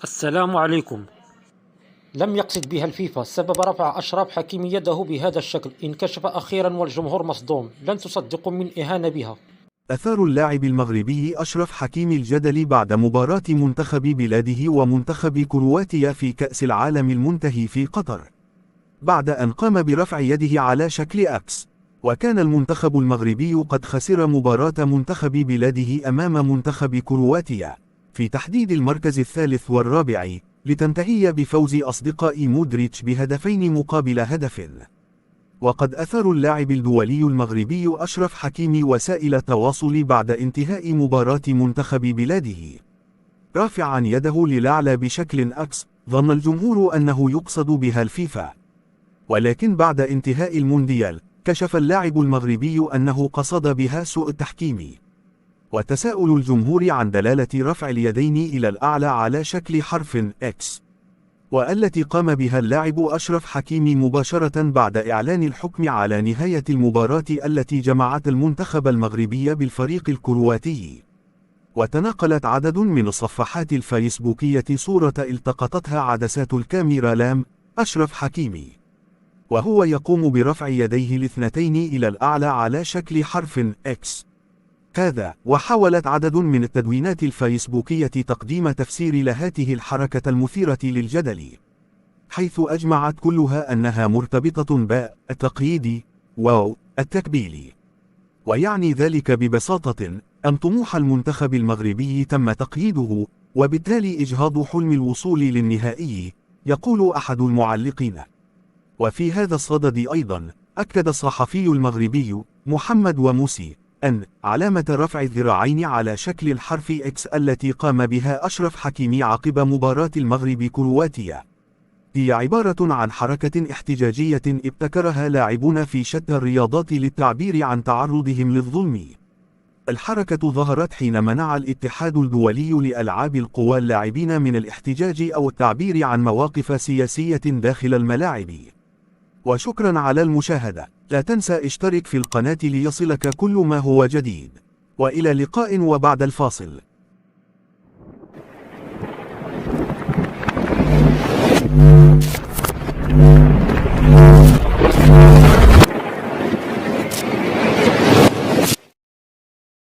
السلام عليكم. لم يقصد بها الفيفا، سبب رفع أشرف حكيمي يده بهذا الشكل انكشف أخيرا والجمهور مصدوم، لن تصدقوا من إهانة بها. أثار اللاعب المغربي أشرف حكيمي الجدل بعد مباراة منتخب بلاده ومنتخب كرواتيا في كأس العالم المنتهي في قطر، بعد أن قام برفع يده على شكل أكس. وكان المنتخب المغربي قد خسر مباراة منتخب بلاده أمام منتخب كرواتيا في تحديد المركز الثالث والرابع، لتنتهي بفوز أصدقاء مودريتش بهدفين مقابل هدف. وقد أثار اللاعب الدولي المغربي أشرف حكيمي وسائل التواصل بعد انتهاء مباراة منتخب بلاده، رافعا يده للأعلى بشكل أكس. ظن الجمهور أنه يقصد بها الفيفا، ولكن بعد انتهاء المونديال كشف اللاعب المغربي أنه قصد بها سوء التحكيم. وتساؤل الجمهور عن دلالة رفع اليدين إلى الأعلى على شكل حرف إكس، والتي قام بها اللاعب أشرف حكيمي مباشرة بعد إعلان الحكم على نهاية المباراة التي جمعت المنتخب المغربي بالفريق الكرواتي. وتناقلت عدد من الصفحات الفيسبوكية صورة التقطتها عدسات الكاميرا لام أشرف حكيمي وهو يقوم برفع يديه الاثنتين إلى الأعلى على شكل حرف إكس هذا. وحاولت عدد من التدوينات الفيسبوكية تقديم تفسير لهذه الحركة المثيرة للجدل، حيث أجمعت كلها أنها مرتبطة بالتقييد واو التكبيل. ويعني ذلك ببساطة أن طموح المنتخب المغربي تم تقييده، وبالتالي إجهاض حلم الوصول للنهائي، يقول أحد المعلقين. وفي هذا الصدد أيضا أكد الصحفي المغربي محمد وموسي أن علامة رفع الذراعين على شكل الحرف إكس التي قام بها أشرف حكيمي عقب مباراة المغرب كرواتيا هي عبارة عن حركة احتجاجية ابتكرها لاعبون في شتى الرياضات للتعبير عن تعرضهم للظلم. الحركة ظهرت حين منع الاتحاد الدولي لألعاب القوى اللاعبين من الاحتجاج أو التعبير عن مواقف سياسية داخل الملاعب. وشكرا على المشاهدة، لا تنسى اشترك في القناة ليصلك كل ما هو جديد، وإلى لقاء وبعد الفاصل.